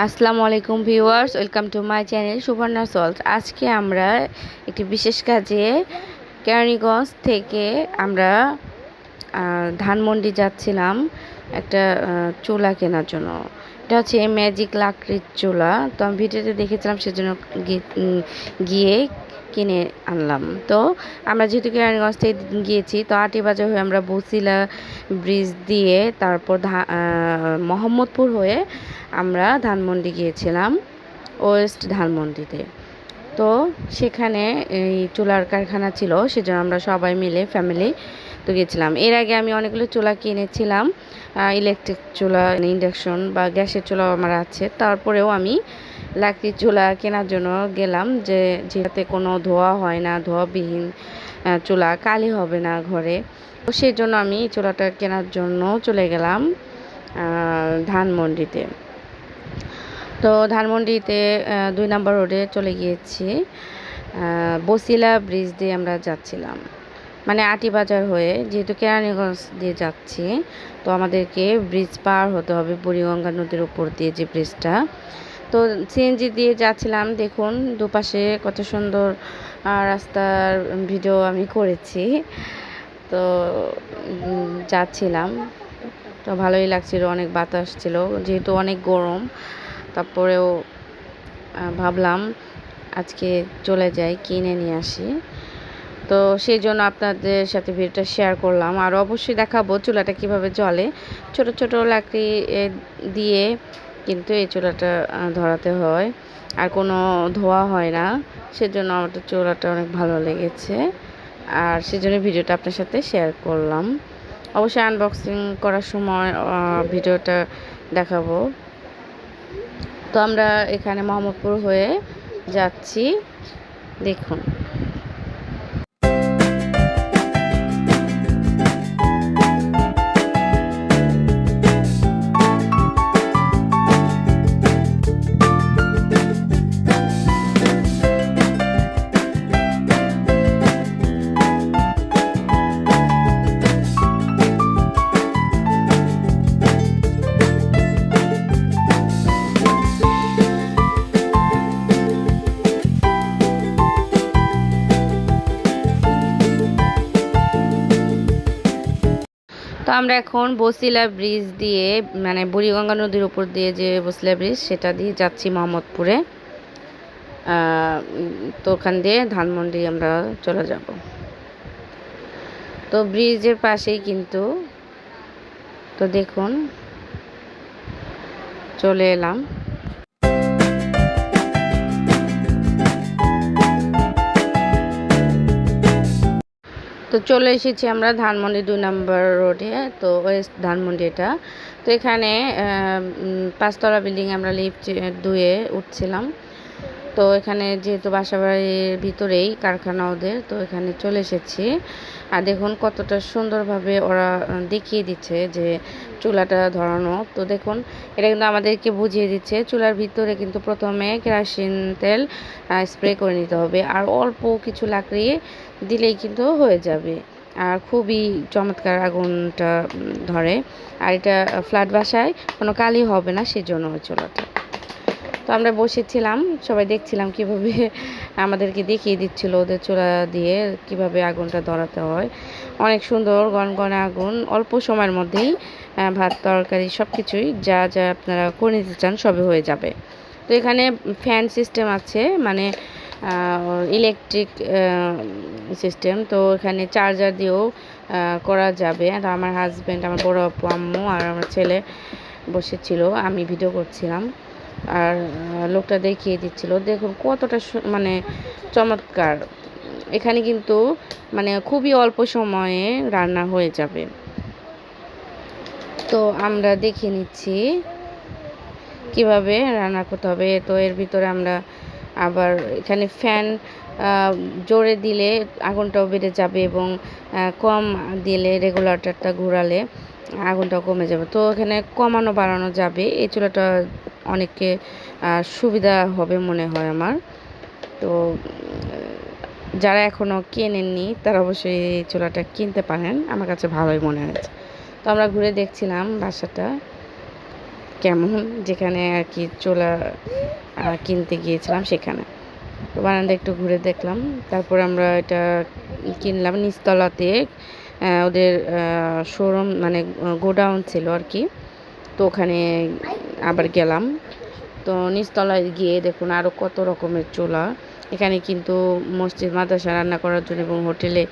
আসসালামু আলাইকুম viewers, welcome to my channel Suborna Salt. আজকে আমরা একটি বিশেষ কাজে কেরানীগঞ্জ থেকে আমরা ধানমন্ডি যাচ্ছিলাম একটা চুলা কেনার জন্য। এটা হচ্ছে ম্যাজিক লাকড়ির চুলা। তো আমি ভিডিওতে দেখেছিলাম, সেজন্য গিয়ে কিনে আনলাম। তো আমরা যেহেতু কেরানীগঞ্জ থেকে গিয়েছি, তো আটিবাজার হয়ে আমরা বসিলা ব্রিজ দিয়ে তারপর মোহাম্মদপুর হয়ে আমরা ধানমন্ডি গিয়েছিলাম, ওয়েস্ট ধানমন্ডিতে। তো সেখানে এই চুলার কারখানা ছিল, সেজন্য আমরা সবাই মিলে ফ্যামিলি তো গেছিলাম। এর আগে আমি অনেকগুলো চুলা কিনেছিলাম, ইলেকট্রিক চুলা, ইন্ডাকশন বা গ্যাসের চুলাও আমার আছে। তারপরেও আমি লাকড়ির চুলা কেনার জন্য গেলাম, যেটাতে কোনো ধোয়া হয় না, ধোয়াবিহীন চুলা, কালি হবে না ঘরে। তো সেই জন্য আমি চুলাটা কেনার জন্য চলে গেলাম ধানমন্ডিতে। তো ধানমন্ডিতে 2 নম্বর রোডে চলে গিয়েছি। বসিলা ব্রিজ দিয়ে আমরা যাচ্ছিলাম, মানে আটিবাজার হয়ে, যেহেতু কেরানীগঞ্জ দিয়ে যাচ্ছি, তো আমাদেরকে ব্রিজ পার হতে হবে, বুড়িগঙ্গা নদীর উপর দিয়ে যে ব্রিজটা। তো সিএনজি দিয়ে যাচ্ছিলাম। দেখুন দুপাশে কত সুন্দর রাস্তার ভিডিও আমি করেছি। তো যাচ্ছিলাম, তো ভালোই লাগছিল, অনেক বাতাস ছিল, যেহেতু অনেক গরম। তারপরেও ভাবলাম আজকে চলে যাই, কিনে নিয়ে আসি। তো সেই জন্য আপনাদের সাথে ভিডিওটা শেয়ার করলাম। আর অবশ্যই দেখাবো চুলাটা কিভাবে জ্বলে। ছোট ছোট লাকড়ি দিয়ে কিন্তু এই চুলাটা ধরাতে হয়, আর কোনো ধোয়া হয় না। সেজন্য আমার চুলাটা অনেক ভালো লেগেছে, আর সেজন্য ভিডিওটা আপনার সাথে শেয়ার করলাম। অবশ্যই আনবক্সিং করার সময় ভিডিওটা দেখাবো। তো আমরা এখানে মোহাম্মদপুর হয়ে যাচ্ছি, দেখুন। তো আমরা এখন বসিলা ব্রিজ দিয়ে, মানে বুড়িগঙ্গা নদীর উপর দিয়ে যে বসিলা ব্রিজ, সেটা দিয়ে যাচ্ছি মোহাম্মদপুরে। তো ওখান দিয়ে ধানমন্ডি আমরা চলে যাব। তো ব্রিজের পাশেই কিন্তু, তো দেখুন চলে এলাম। তো চলে এসেছি আমরা ধানমন্ডি 2 নম্বর রোডে, তো ওয়েস্ট ধানমন্ডি এটা। তো এখানে 5তলা বিল্ডিং, আমরা লিফট 2-এ উঠছিলাম। তো এখানে যেহেতু বাসাবাড়ির ভিতরেই কারখানা ওদের, তো এখানে চলে এসেছি। আর দেখুন কতটা সুন্দরভাবে ওরা দেখিয়ে দিচ্ছে যে চুলাটা ধরানো। তো দেখুন এটা কিন্তু আমাদেরকে বুঝিয়ে দিচ্ছে, চুলার ভিতরে কিন্তু প্রথমে কেরোসিন তেল স্প্রে করে নিতে হবে, আর অল্প কিছু লাকড়ি দিলেই কিন্তু হয়ে যাবে। আর খুবই চমৎকার আগুনটা ধরে, আর এটা ফ্ল্যাট বাসায় কোনো কালি হবে না, সেজন্য ওই চুলাটা। তো আমরা বসেছিলাম, সবাই দেখছিলাম কিভাবে আমাদেরকে দেখিয়ে দিচ্ছিল ওদের চুলা দিয়ে কিভাবে আগুনটা ধরাতে হয়। অনেক সুন্দর গনগনে আগুন, অল্প সময়ের মধ্যেই ভাত তরকারি সব কিছুই যা যা আপনারা করে নিতে চান সবই হয়ে যাবে। তো এখানে ফ্যান সিস্টেম আছে, মানে ইলেকট্রিক সিস্টেম। তো এখানে চার্জার দিয়েও করা যাবে। আর আমার হাজব্যান্ড, আমার বড় আপু, আম্মু আর আমার ছেলে বসেছিল, আমি ভিডিও করছিলাম, আর লোকটা দেখিয়ে দিচ্ছিল। দেখুন কতটা মানে চমৎকার। এখানে কিন্তু মানে খুবই অল্প সময়ে রান্না হয়ে যাবে। তো আমরা দেখে নিচ্ছি কিভাবে রান্না করতে হবে। তো এর ভিতরে আমরা আবার এখানে ফ্যান জোরে দিলে আগুনটাও বেড়ে যাবে, এবং কম দিলে, রেগুলেটরটা ঘোরালে আগুনটাও কমে যাবে। তো এখানে কমানো বাড়ানো যাবে। এই চুলাটা অনেককে সুবিধা হবে মনে হয় আমার। তো যারা এখনও কেনেননি তারা অবশ্যই এই চুলাটা কিনতে পারেন, আমার কাছে ভালোই মনে হয়েছে। তো আমরা ঘুরে দেখছিলাম বাসাটা। কেমন, যেখানে আর কি চুলা কিনতে গিয়েছিলাম সেখানে। তো বারান্দা একটু ঘুরে দেখলাম, তারপর আমরা এটা কিনলাম নিচতলাতে। ওদের শোরুম মানে গোডাউন ছিল আর কি, তো ওখানে আবার গেলাম। তো নিচতলায় গিয়ে দেখুন আরও কত রকমের চুলা। এখানে কিন্তু মসজিদ মাদ্রাসা রান্না করার জন্য এবং হোটেলে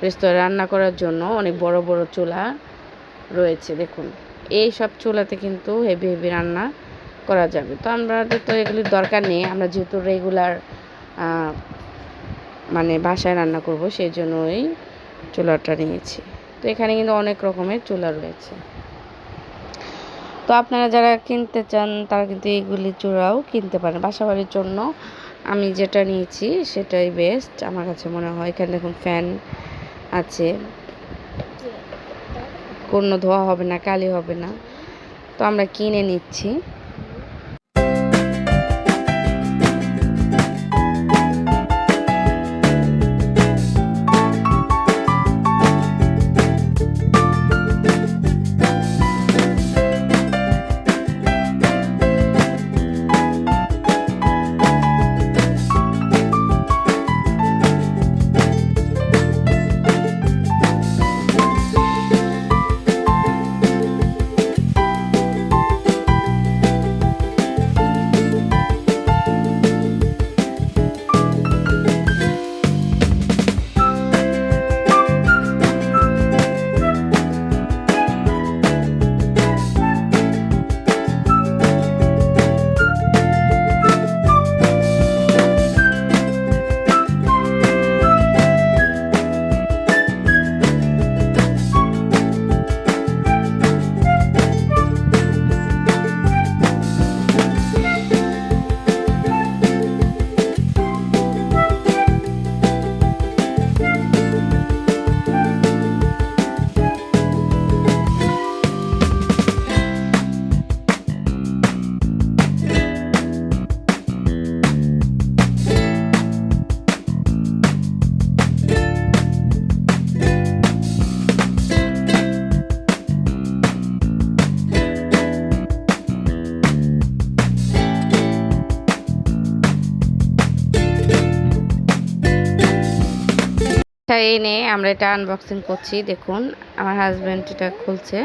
রেস্তোরাঁ রান্না করার জন্য অনেক বড় বড় চুলা রয়েছে। দেখুন এই সব চুলাতে কিন্তু হেভি হেভি রান্না করা যাবে। তো আমাদের তো এগুলির দরকার নেই, আমরা যেহেতু রেগুলার মানে বাসায় রান্না করব, সেই জন্য ওই চুলাটা নিয়েছি। তো এখানে কিন্তু অনেক রকমের চুলা রয়েছে। তো আপনারা যারা কিনতে চান তারা কিন্তু এইগুলি চুলাও কিনতে পারেন বাসাবাড়ির জন্য। আমি যেটা নিয়েছি সেটাই বেস্ট আমার কাছে মনে হয়। এখানে দেখুন ফ্যান আছে, কোনো ধোয়া হবে না, কালি হবে না। তো আমরা কিনে নিচ্ছি। এনে আমরা এটা আনবক্সিং করছি। দেখুন আমার হাজব্যান্ড এটা খুলছে।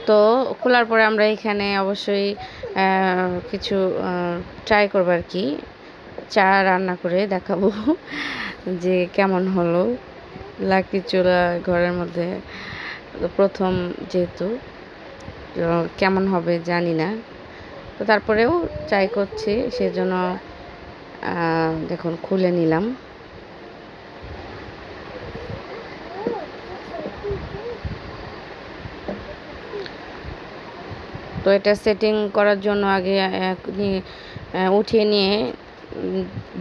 তো খোলার পরে আমরা এখানে অবশ্যই কিছু ট্রাই করবো আর কি, চা রান্না করে দেখাবো যে কেমন হলো। লাকড়ি চুলা ঘরের মধ্যে প্রথম, যেহেতু কেমন হবে জানি না, তো তারপরেও ট্রাই করছি, সেজন্য দেখুন খুলে নিলাম। তো এটা সেটিং করার জন্য আগে উঠিয়ে নিয়ে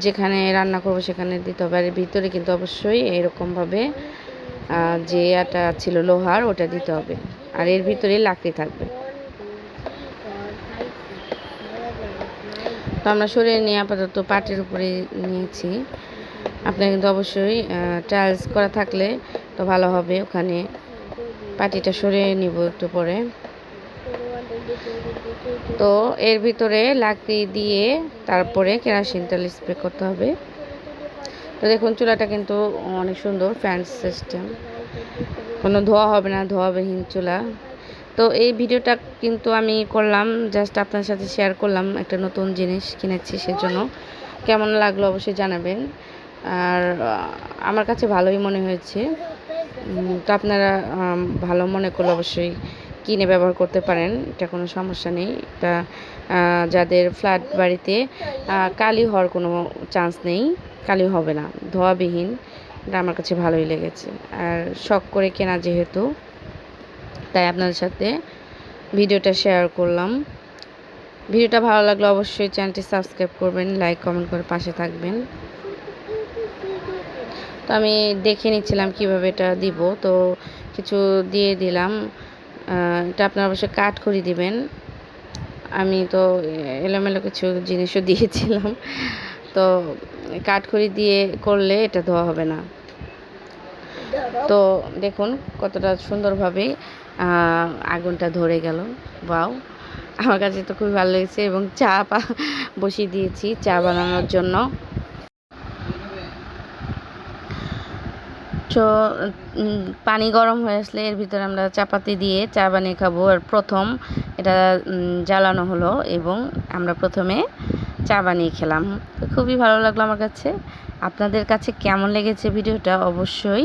যেখানে রান্না করব সেখানে দিতে হবে। আর ভিতরে কিন্তু অবশ্যই এরকমভাবে যে আটা ছিল লোহার ওটা দিতে হবে, আর এর ভিতরে লাকড়ি থাকবে। তো আমরা সরিয়ে নিয়ে আপাতত পাটির উপরে নিয়েছি। আপনার কিন্তু অবশ্যই টাইলস করা থাকলে তো ভালো হবে। ওখানে পাটিটা সরিয়ে নিব একটু পরে। তো এর ভিতরে লাকড়ি দিয়ে তারপরে কেরোসিন তেল স্প্রে করতে হবে। তো দেখুন চুলাটা কিন্তু অনেক সুন্দর, ফ্যান সিস্টেম, কোনো ধোয়া হবে না, ধোয়াবিহীন চুলা। তো এই ভিডিওটা কিন্তু আমি করলাম জাস্ট আপনার সাথে শেয়ার করলাম, একটা নতুন জিনিস কিনেছি সেজন্য। কেমন লাগলো অবশ্যই জানাবেন। আর আমার কাছে ভালোই মনে হয়েছে। তো আপনারা ভালো মনে করলে অবশ্যই কিনে ব্যবহার করতে পারেন, এটা কোনো সমস্যা নেই। এটা যাদের ফ্ল্যাট বাড়িতে কালি হওয়ার কোনো চান্স নেই, কালি হবে না, ধোয়াবিহীন, এটা আমার কাছে ভালোই লেগেছে। আর শখ করে কেনা যেহেতু, তাই আপনাদের সাথে ভিডিওটা শেয়ার করলাম। ভিডিওটা ভালো লাগলে অবশ্যই চ্যানেলটি সাবস্ক্রাইব করবেন, লাইক কমেন্ট করে পাশে থাকবেন। তো আমি দেখে নিচ্ছিলাম কিভাবে এটা দিব, তো কিছু দিয়ে দিলাম। এটা আপনারা অবশ্যই কাট করে দিবেন। আমি তো এলোমেলো কিছু জিনিসও দিয়েছিলাম, তো কাট করে দিয়ে করলে এটা ধোয়া হবে না। তো দেখুন কতটা সুন্দরভাবে আগুনটা ধরে গেল, ওয়াও। আমার কাছে তো খুবই ভালো লেগেছে এবং বসিয়ে দিয়েছি চা বানানোর জন্য। তো পানি গরম হয়ে আসলে এর ভিতরে আমরা চাপাতি দিয়ে চা বানিয়ে খাবো। আর প্রথম এটা জ্বালানো হলো এবং আমরা প্রথমে চা বানিয়ে খেলাম। তো খুবই ভালো লাগলো আমার কাছে। আপনাদের কাছে কেমন লেগেছে ভিডিওটা অবশ্যই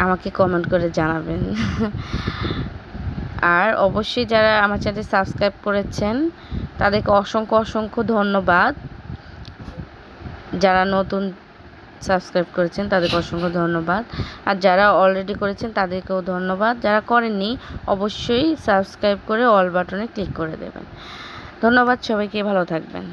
আমাকে কমেন্ট করে জানাবেন। আর অবশ্যই যারা আমার চ্যানেল সাবস্ক্রাইব করেছেন তাদেরকে অসংখ্য অসংখ্য ধন্যবাদ। যারা নতুন সাবস্ক্রাইব করেছেন তাদেরকে অসংখ্য ধন্যবাদ। আর যারা অলরেডি করেছেন তাদেরকেও ধন্যবাদ। যারা করেননি অবশ্যই সাবস্ক্রাইব করে অল বাটনে ক্লিক করে দেবেন। ধন্যবাদ সবাইকে, ভালো থাকবেন।